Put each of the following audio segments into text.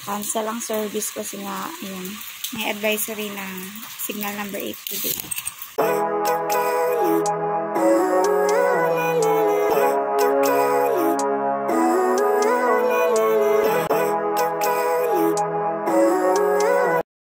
cancel ang service kasi nga, yun, may advisory na signal number 8 today.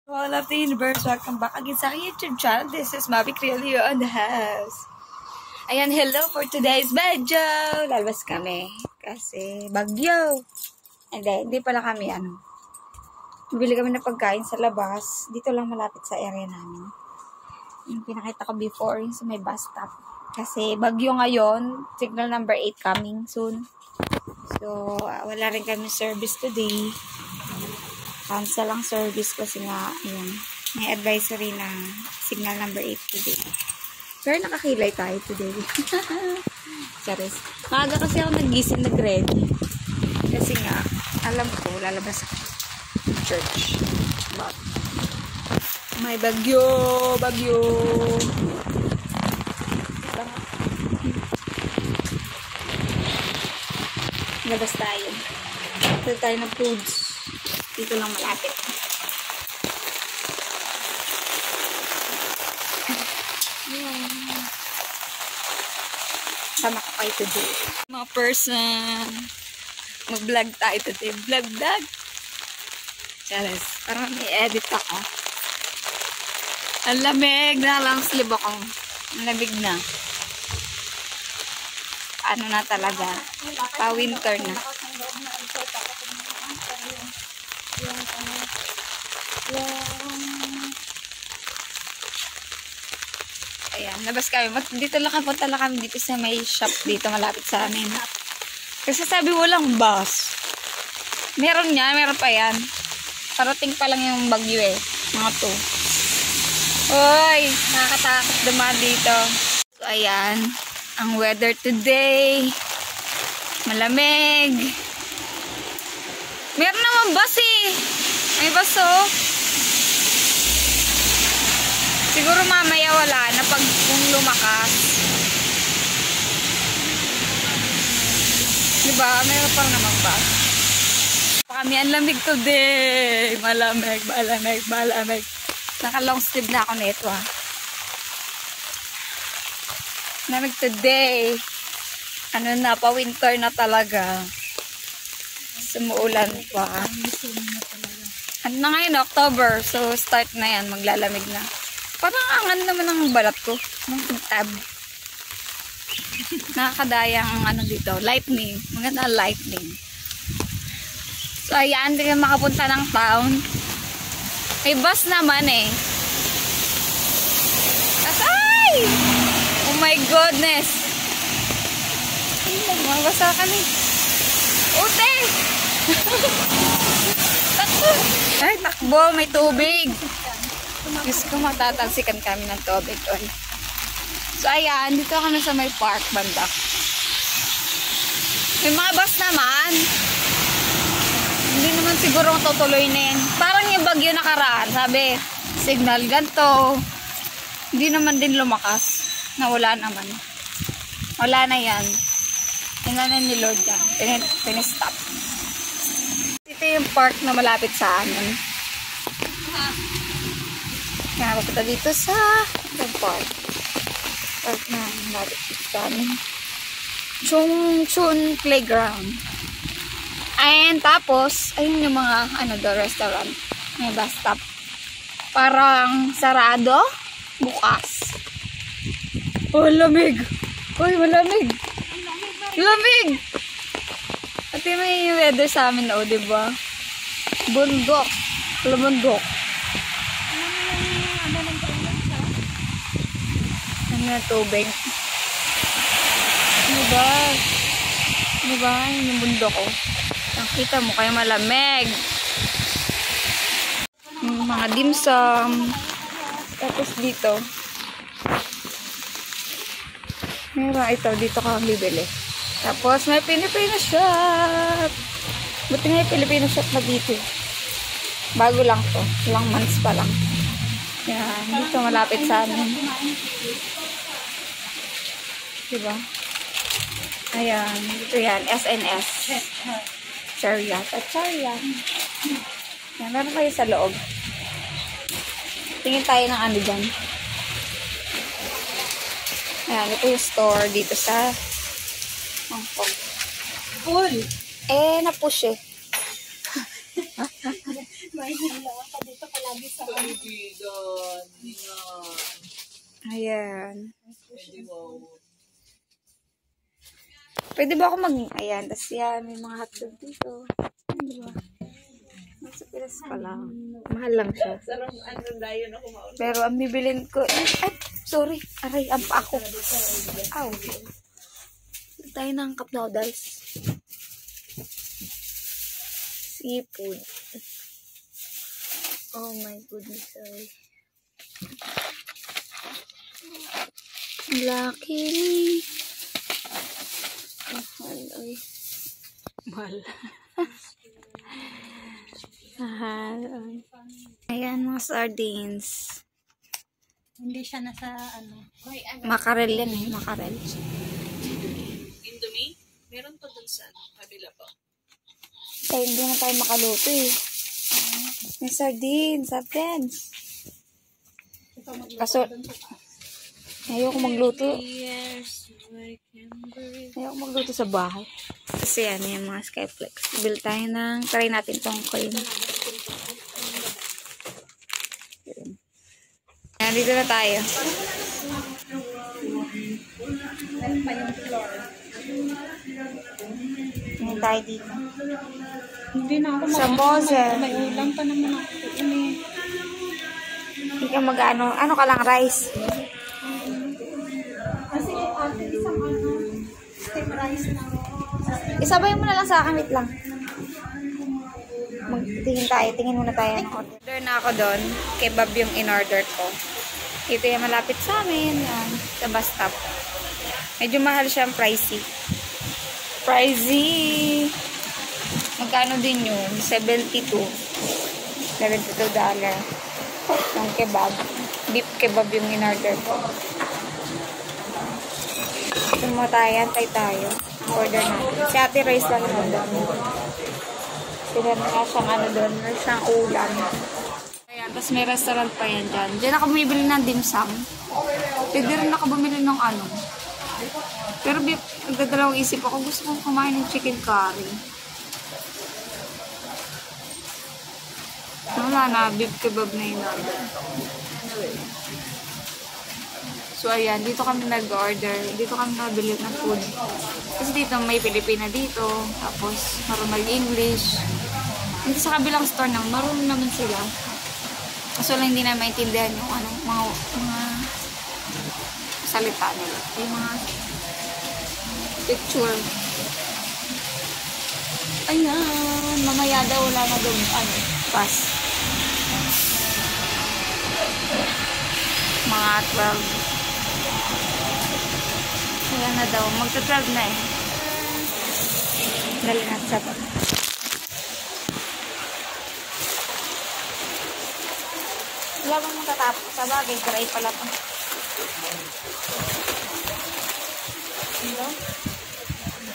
All of the universe, welcome back again sa aking YouTube channel. This is Mavi Criollo on the house. Ayan, hello for today's video. Lalabas kami kasi bagyo. Hindi pala kami, bibili kami ng pagkain sa labas. Dito lang malapit sa area namin. Yung pinakita ko before, yung sa may bus stop. Kasi bagyo ngayon, signal number 8 coming soon. So, wala rin kami service today. Cancel ang service kasi nga, yun, may advisory na signal number 8 today. Pero nakakilay tayo today. Charis. Maaga kasi ako nagising, nag-ready. Kasi nga, alam ko, lalabas ako church. But, may bagyo. Labas tayo. Ito tayo ng foods. Dito lang malapit. Sama ko kayo today. Mga person. Mag-vlog tayo today. Vlog. Charis. Parang i-edit ako. Ang lamig na lang sleeve ako. Ang lamig na. Ano na talaga. Pa-winter na. Ayan. Labas kami. Dito lang punta lang kami dito sa may shop dito malapit sa amin. Kasi sabi walang bus. Meron pa yan. Parating pa lang yung bagyo mga to. Uy, nakakatakot dumaan dito. So, ayan. Ang weather today. Malamig. Meron naman bus May bus Siguro mamaya wala na pag kung lumakas. Diba? Meron pa naman bus. Kami ang lamig today. Malamig. Naka-long sleeve na ako nito Lamig today. Pa-winter na talaga. Sumuulan pa. Na ngayon, October. So, start na yan. Maglalamig na. Parang angan naman ang balat ko. Ang tab. Nakakadaya ang dito. Lightning. Maganda lightning. So, ayan, hindi ka makapunta ng town. May bus naman Ay! Oh my goodness! Mabasa kami. Ute! Takbo! Ay, takbo! May tubig! Diyos ko, matatalsikan kami ng tubig. So, ayan, dito kami sa may park banda. May mga bus naman. Hindi naman siguro tutuloy na yan. Parang yung bagyo nakaraan. Sabi, signal ganito. Hindi naman din lumakas. Nawala naman. Wala na yan. Tingnan na ni Lord yan. Pinistop. Ito yung park na malapit sa amin. Kaya papunta dito sa park. Park na malapit sa amin. Chun Playground. And tapos, ayun yung mga restaurant. May bus stop. Parang sarado. Bukas. Oh, lamig. Uy, malamig. Lamig. At may weather sa amin diba? Bundok. Bundok. Na tubig. Diba? Yung bundok Nakita mo kayo malamig. Yung mga dimsum. Tapos dito. Meron ito. Dito ka bibili. Tapos may Filipino shop. Buti nga yung Filipino shop na dito. Bago lang to. Ilang months pa lang. Yan. Dito malapit sa amin. Diba? Ayan. Ito yan. SNS. Chariot. At Chariot. Ayan, meron kayo sa loob. Tingin tayo ng ano dyan. Ayan, ito yung store dito sa Hong Kong. Full. Na-push eh. May hila ka dito palagi sa Kaibigan, hindi nga. Ayan. Pwede wow. Pwede ba ako ayan, tas yan, may mga hotdog dito. Ano ba? Nasa Pilas pa lang. Mahal lang siya. Sarap ano dayon ako mauna. Pero ang bibilin ko, ay, sorry, aray, ang pa ako. Ow. Ito tayo ng cup noodles. Seafood. Oh my goodness, sorry. Lucky me. Mahal, ay. Mahal. Mahal, ay. Ayan, mga sardines. Hindi siya nasa ano. Makarel yan eh, makarel. Indomie? Meron pa dun sa kabila pa. Kaya hindi na tayo makaluto eh. May sardines, kaso, ayoko magluto. Ayoko magluto sa bahay. Kasi ano yung mga Skyflex. Bill tayo try natin tong cream. Ayan, dito na tayo. Meron pa yung floor. Ayan tayo dito. Hindi na ako Samosa. May ulam pa naman ako. Hindi ka mag-ano. Ano ka lang, rice? Kasi ate, isang ano, steam rice na. Isabay mo na lang sa akin, wait lang. Magtingin tayo, tingin muna tayo ng order. Order na ako doon. Kebab yung in-order ko. Ito yung malapit sa amin. Yan, sa bus stop. Medyo mahal siyang pricey. Pricey! Magkano din yun? $72. Yung kebab. Beef kebab yung in-order ko. Ito mo tayo, antay tayo. Order natin. Si Ate Rice lang yung order. Sila na siyang ano doon. Meron siyang ulam. Ayan, tapos may restaurant pa yan dyan. Diyan ako bumibili ng dim sum. Pwede rin ako bumili ng ano. Pero nagdadalawang isip ako. Gusto kong kumain ng chicken curry. Wala na. Beef kebab na yun order. So, ayan. Dito kami nag-order. Dito kami nabili ng food. Kasi dito may Pilipina dito. Tapos, marunong English. Hindi sa kabilang store nang marunong naman sila. Kaso lang hindi na maintindihan yung ano, mga salita nila. Yung mga picture. Ayan. Mamaya daw wala na doon. Ano, pass. Mga 12. Ayan na daw. Magta-12 na eh. Dali natin sa pag. Wala bang matatapos? Sa bagay, dry pala pa. Hello?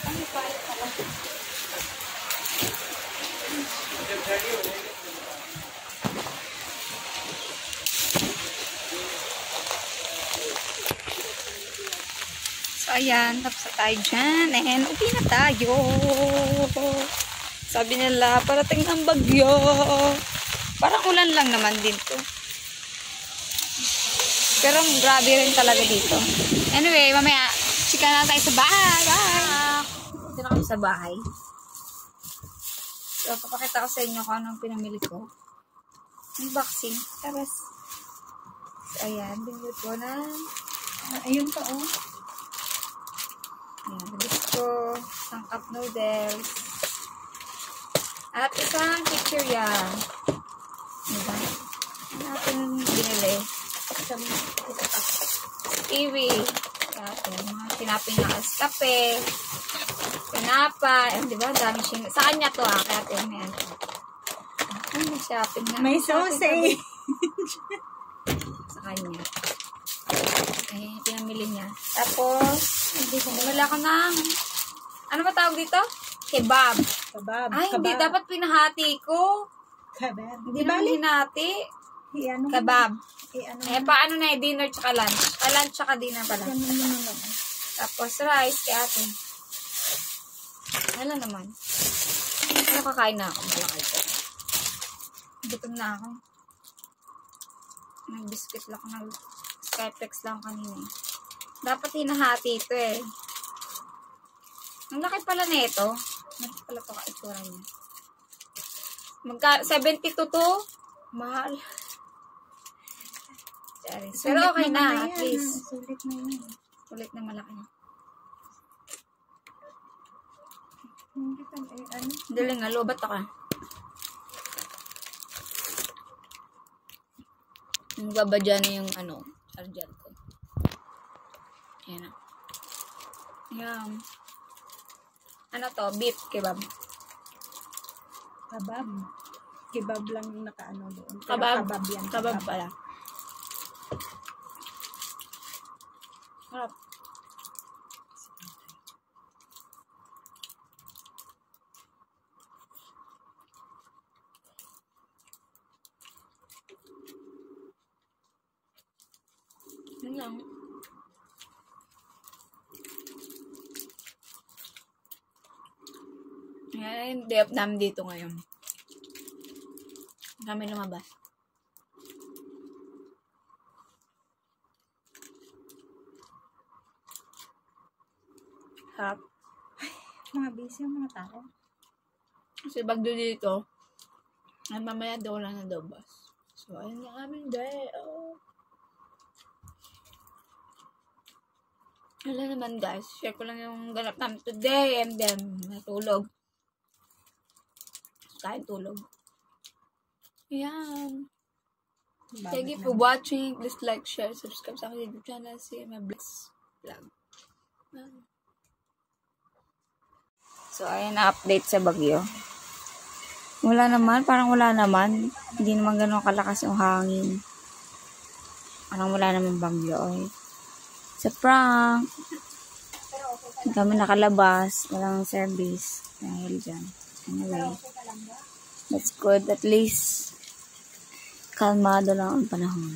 Ano pa rin pala? So, ayan. Tapos na tayo dyan. And, uwi na tayo. Sabi nila, parating ang bagyo. Parang ulan lang naman din to. Pero grabe rin talaga dito. Anyway, mamaya, chika na tayo sa bahay. Bye! Ito na kami sa bahay. So, papakita ko sa inyo kung anong pinamili ko. Unboxing. Tapos, so, ayan. Binili ko na. Ayun pa oh. Ayan. Binili ko. Isang cup noodles. At isang chichirya. Diba? Ano natin binili? Kiwi. Ayan. Mga sinapin na kape. Pinapa. Ayan, diba? Dami siya. Sa kanya to kaya ito yung yan. Ay, may shopping na. May sausage. Sa kanya. Ay, pinamili niya. Tapos, bumili ako ng, ano ba tawag dito? Kebab. Kebab. Ay, hindi. Dapat pinahati ko. Kebab. Hindi naman hinati. Ano? Kebab. Ano? Paano na dinner tsaka lunch? Lunch tsaka dinner pala. Ganun naman. Tapos rice kay ate. Wala naman. Ano kakain na ako? Malakal ko. Gutom na ako. Nag-biscuit lang ako. Nag-skyflex lang kanina. Dapat hinahati ito eh. Ang laki pala na ito. Laki pala ito ka-itsura niya. 72 to? Mahal. Pero okay na, at least. Sulit na yun. Sulit na malaki na. Hindi pa, ano? Dali nga, lobat ako. Nagbabadya na yung charger ko. Ayan na. Ayan. Ano to? Beef kebab. Kebab. Kebab lang yung nakaano doon. Pero Kebab. Kebab yan. Kebab pala. Harap. Yun lang. Ayan, day off namin dito ngayon. Kami lumabas. Harap. Mga busy yung mga tao. Kasi bagdo dito, ay mamaya daw lang na daw bus. So, ayun na aming day. Oh. Wala naman guys. Share ko lang yung ganap namin today and then natulog. Kain tulog. Ayan. Thank you for watching. Please like, share, subscribe sa aking YouTube channel. See my vlog. So, ayan na update sa Baguio. Wala naman. Parang wala naman. Hindi naman ganun kalakas yung hangin. Parang wala naman bagyo. Okay. Sa prank. Kami nakalabas. Walang service. Dahil dyan. Anyway. That's good. At least, kalmado lang ang panahon.